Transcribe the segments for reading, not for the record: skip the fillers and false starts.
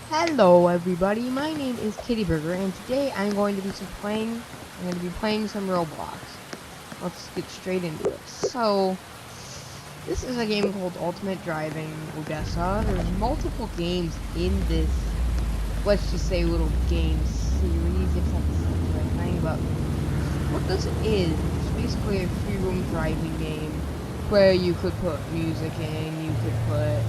Hello everybody, my name is Kitty Burger and today I'm going to be playing some Roblox. Let's get straight into it. So this is a game called Ultimate Driving Odessa. There's multiple games in this, let's just say, little game series, if that's the right thing, but what this is, it's basically a free roam driving game where you could put music in, you could put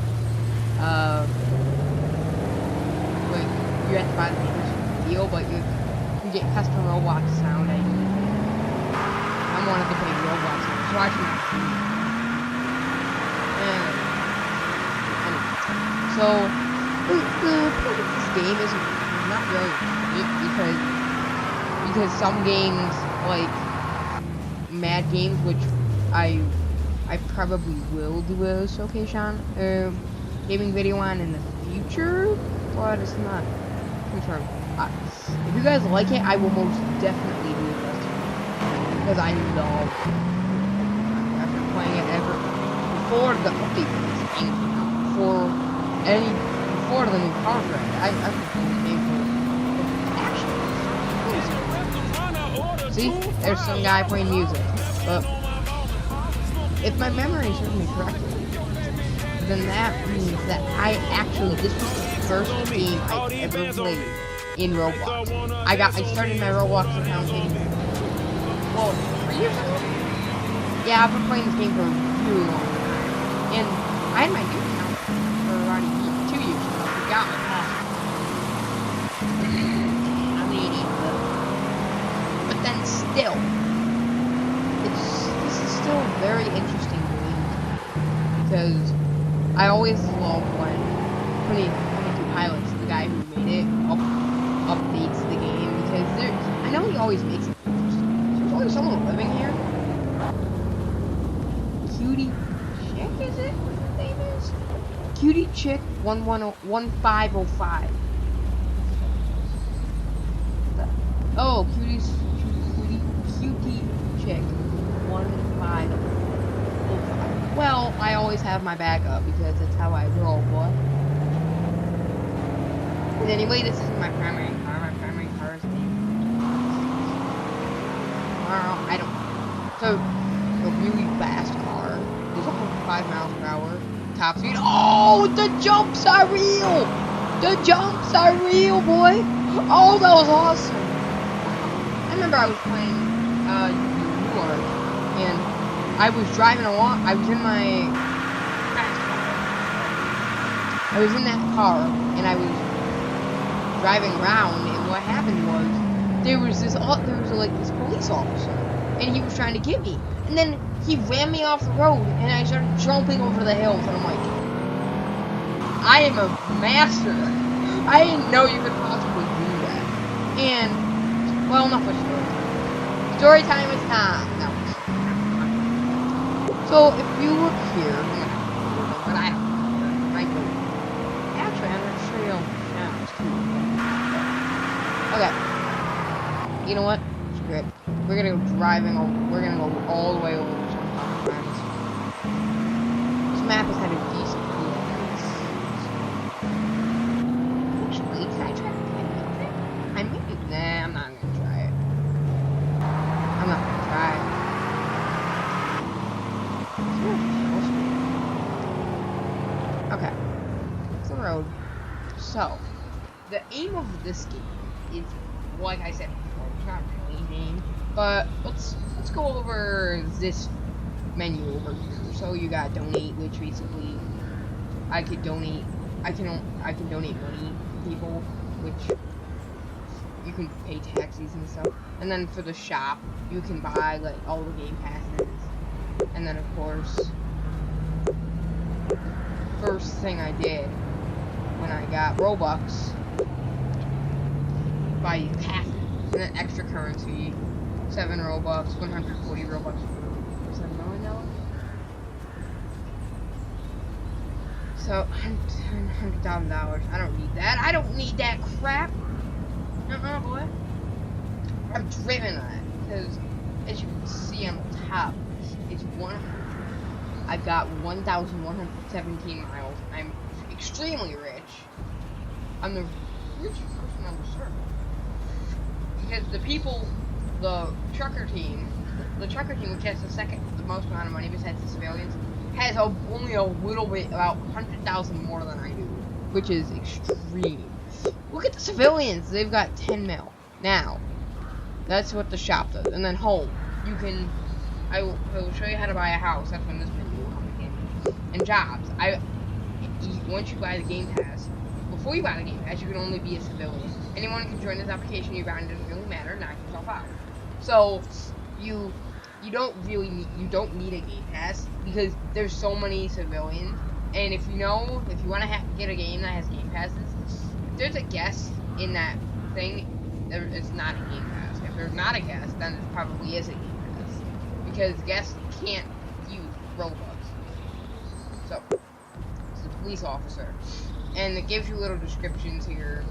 you have to buy the game's deal, but you can get custom Roblox sound IDs. I'm one of the big Roblox ones, so I can so the point of this game is not really neat because some games, like Mad Games, which I probably will do a showcase on gaming video on in the future, but it's not confirmed. If you guys like it, I will most definitely do this because I love it. After playing it before the update for this game came out, before the new contract, I've been playing the game for actually. See, there's some guy playing music, but if my memory serves me correctly, then that means that this was the first game I ever played in Roblox. I started my Roblox account maybe 3 years ago? Yeah, I've been playing this game for a really long time. And I had my new account for around 2 years ago. I forgot my password. I'm an idiot. But then still, this is still very interesting to me because I always love when 22 Pilots, the guy who made it, updates the game because I know he always makes it interesting. There's always someone living here. Cutie Chick, is it? What her name is? Cutie Chick 1505. Oh, Cutie Chick 1505. Well, I always have my backup because that's how I roll, boy. And anyway, this is my primary car. My primary car is I don't know. So, a really fast car. Goes 105 miles per hour. Top speed. Oh, the jumps are real! The jumps are real, boy! Oh, that was awesome! I remember I was playing New York, and I was driving along. I was in my fast car. I was in that car, and I was driving around, and what happened was there was this police officer, and he was trying to get me, and then he ran me off the road, and I started jumping over the hills, and I'm like, I am a master. I didn't know you could possibly do that. And well, enough of story time is time. No. So if you look here, but I don't know, I go. Actually, I'm gonna show you. Yeah, it's cool. Okay. You know what? Screw it. We're gonna go driving over. We're gonna go all the way over to some friends. This map has had a decent cool place. Actually, can I try to make it? I maybe. Nah, I'm not gonna try it. I'm not gonna try it. Okay. It's the road. So, the aim of this game is, like I said before, it's not really a game, but let's go over this menu over here. So you got donate, which basically I can donate money to people, which you can pay taxis and stuff. And then for the shop, you can buy like all the game passes. And then of course, first thing I did when I got Robux, buy these passes, and then extra currency, 7 Robux, 140 Robux for $7 million. So $100,000. I don't need that. I don't need that crap. Boy. I've driven that because, as you can see on the top, it's I've got 1,117 miles. I'm extremely rich. I'm the richest person on the server. Because the trucker team, which has the most amount of money besides the civilians, has only a little bit, about 100,000 more than I do, which is extreme. Look at the civilians, they've got 10 mil. Now, that's what the shop does. And then home, I will show you how to buy a house. That's when this video will come in. And jobs, once you buy the game pass, before you buy the game pass, you can only be a civilian. Anyone can join this application you buy, and it doesn't really matter, knock yourself out. So, you don't need a game pass, because there's so many civilians, and if you want to get a game that has game passes, if there's a guest in that thing, it's not a game pass. If there's not a guest, then it probably is a game pass, because guests can't use Robux. So, it's a police officer, and it gives you little descriptions here.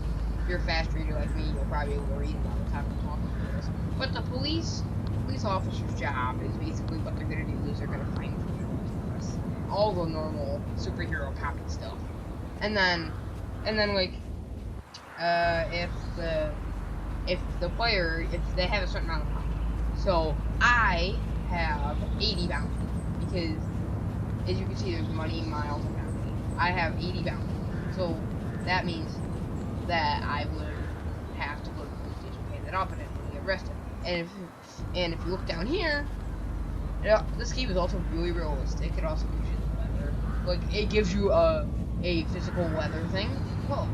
If you're a fast reader like me, you'll probably be able to read them all the time I'm talking about this. But the police officer's job is basically what they're gonna do is they're gonna find criminals, all the normal superhero copy stuff, and then like if they have a certain amount of bounty. So I have 80 bounty because, as you can see, there's money, miles, and bounty. I have 80 bounty, so that means that I would have to go to the police station, pay that off, and then get arrested. And if you look down here, this game is also really realistic. It also gives you the weather. Like, it gives you a physical weather thing. Whoa.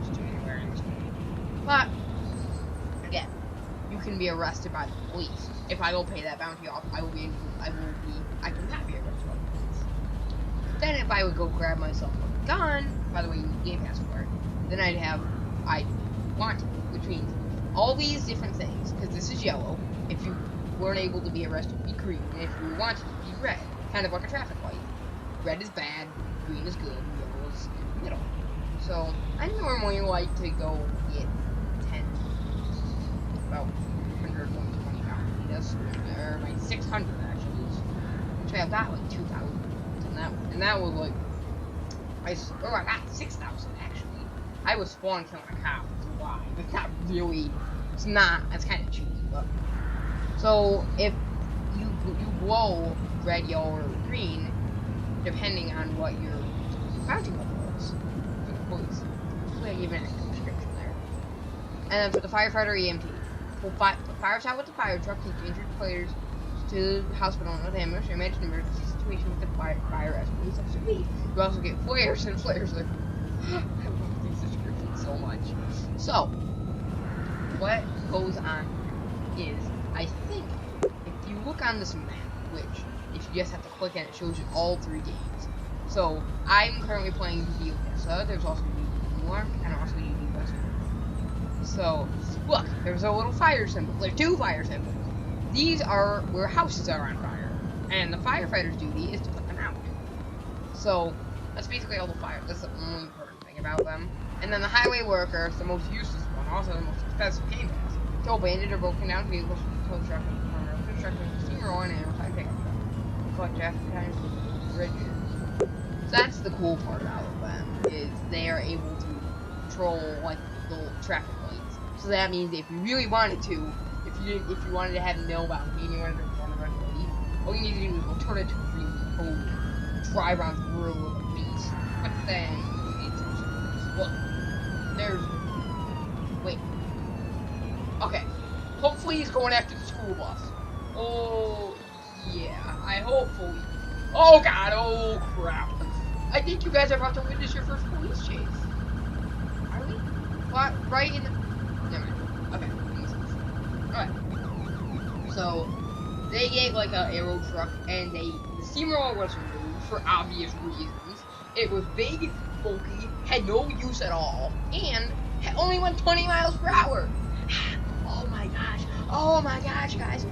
Just do anywhere in this game. But, again, you can be arrested by the police. If I go pay that bounty off, I can not be arrested by the police. Then if I would go grab myself a gun, by the way, you need game pass for it, then I'd want to, which means all these different things, because this is yellow. If you weren't able to be arrested, be green. And if you wanted to be red, kind of like a traffic light. Red is bad, green is good, yellow is in the middle. So I normally like to go get about 100, 120 bounties, or like 600 actually. Which I got like 2,000 and that was like I got 6,000 actually. I was spawn killing a cop. Why? It's not really. It's kind of cheesy, but. So, if you blow red, yellow, or green, depending on what your bounty level is for the police. So, I give an extra description there. And then for the firefighter EMT, we'll fires out with the fire truck, take injured players to the hospital with ambulance, or manage an emergency situation with the fire escalates up to me. You also get flares, and flares are. I love these descriptions so much. So, what goes on is, I think, if you look on this map, which, if you just have to click on it, shows you all 3 games. So, I'm currently playing the Odessa, there's also the New York, and also the West. So, look, there's a little fire symbol, there's 2 fire symbols. These are where houses are on fire, and the firefighter's duty is to put them out. So, that's basically all the fire, that's the only important thing about them. And then the highway worker is the most useless one, also the most expensive game pass. Tow banded or broken down vehicles from tow truck and construction steamroller and airtime pickup truck. Collect traffic times with bridges. So that's the cool part about them, is they are able to control like the traffic lights. So that means if you really wanted to, if you wanted to have no bounty and you wanted to run a red light, all you need to do is go turn it to green code, drive around through with a beast. But then you need to look. Wait. Okay. Hopefully he's going after the school bus. Oh, yeah. Hopefully. Oh, God. Oh, crap. I think you guys are about to witness your first police chase. Are we? What? Right in the... Never mind. Okay. Alright. So, they get, like, an arrow truck, and the steamroller was removed for obvious reasons. It was big, bulky, had no use at all, and only went 20 miles per hour. Oh my gosh, guys.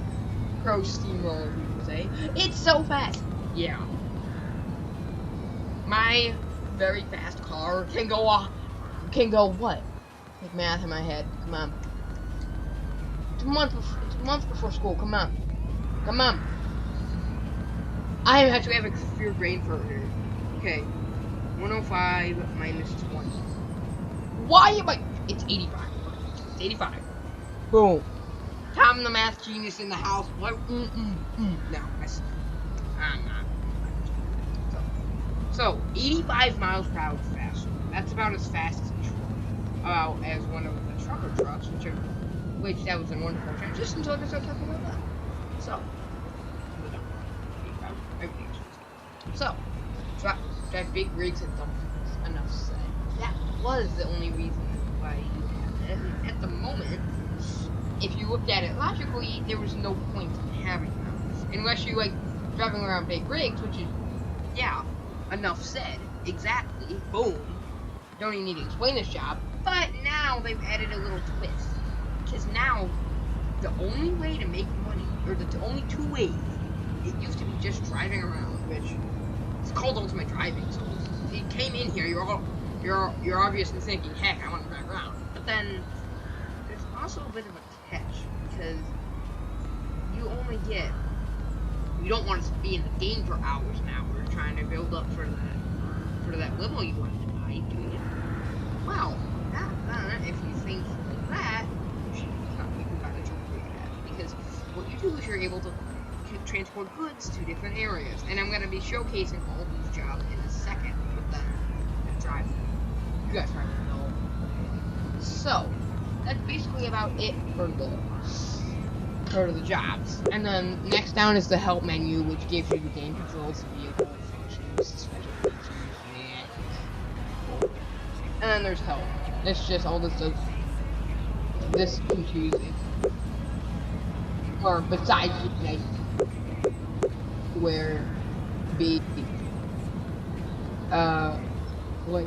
Pro steamroller, people say. It's so fast. Yeah. My very fast car can go what? Like math in my head. Come on. It's a month before school. Come on. Come on. I actually have a severe brain further. Okay. 105 minus 20. Why am I? It's 85. It's 85. Boom. Tom the math genius in the house. What? No, I'm not. So 85 miles per hour faster. That's about as fast as as one of the trucker trucks, which that was a wonderful transition. So I can start talking about that. So, So, drive big rigs and dump enough said. That was the only reason why you had it. And at the moment, if you looked at it logically, there was no point in having them. Unless you like driving around big rigs, which is, yeah, enough said. Exactly. Boom. Don't even need to explain this job. But now they've added a little twist. Because now, the only way to make money, or the only two ways, it used to be just driving around, which it's called ultimate driving. So if you came in here, you're obviously thinking, heck, I want to drive around. But then there's also a bit of a catch, because you don't want to be in the game for hours and hours trying to build up for that level you want to buy, do you? Well, if you think like that, you gotta do that, because what you do is you're able to transport goods to different areas, and I'm going to be showcasing all these jobs in a second, but then drive them. You guys probably know. So, that's basically about it for the jobs. And then next down is the help menu, which gives you the game controls, vehicle functions, special features, and then there's help. It's just all this stuff. This confusing. Or besides, like, where be like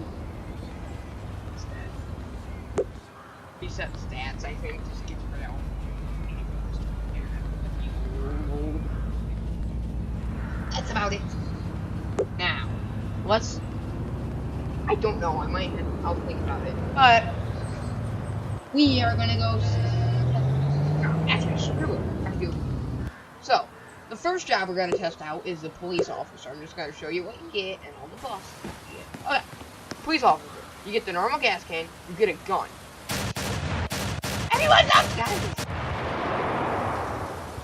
reset stats, I think, just gets rid of that's about it. Now, I don't know, I'll think about it, but we are gonna go actually screw it. So, the first job we're going to test out is the police officer. I'm just going to show you what you get and all the bosses you get. Okay, police officer. You get the normal gas can, you get a gun. Everyone's up, guys!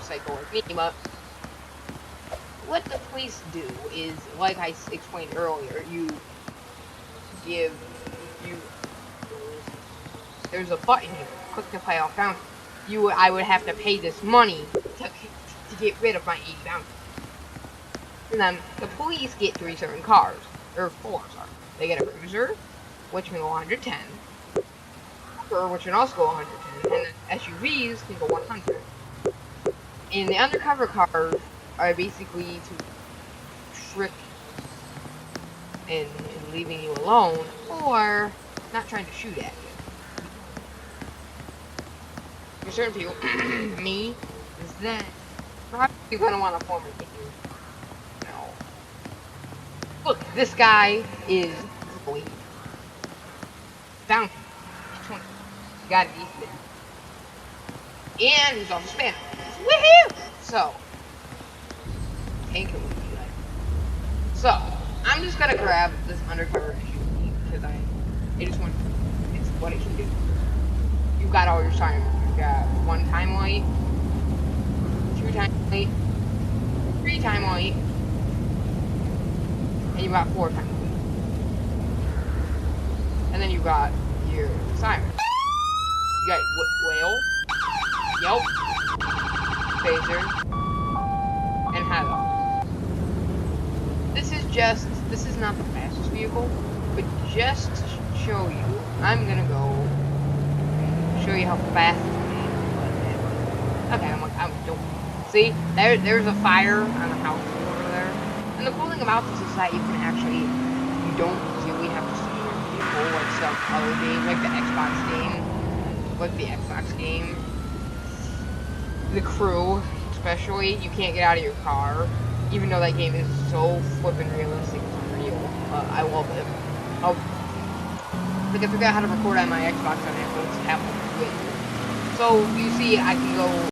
Psycho like me, but what the police do is, like I explained earlier, there's a button here, click to play off fountain. I would have to pay this money to get rid of my 80 bounty. And then the police get 3 certain cars, or 4, sorry. They get a cruiser, which can go 110, which can also go 110, and then SUVs can go 100. And the undercover cars are basically to trick and leaving you alone, or not trying to shoot at you. For certain people, me, is that you're gonna want to form a team. No. Look, this guy is Fountain. 20. You got it, Ethan. And he's also Spanish. Woohoo! So, tank would be like. So, I'm just gonna grab this undercover SUV because it's what it can do. You've got all your timers. You've got 1 time light. 2 time light, 3 time light, and you got 4 time light. And then you got your siren. You got whale, yelp, phaser, and halo. This is not the fastest vehicle, but just to show you, I'm gonna go show you how fast it is. Okay, I'm doing. See, there's a fire on the house over there. And the cool thing about this is that you don't really have to see your vehicle like some other games, like the Xbox game. The Crew, especially, you can't get out of your car, even though that game is so flippin' realistic, it's unreal. I love it. Like, I forgot how to record on my Xbox on Netflix tablet. So, you see, I can go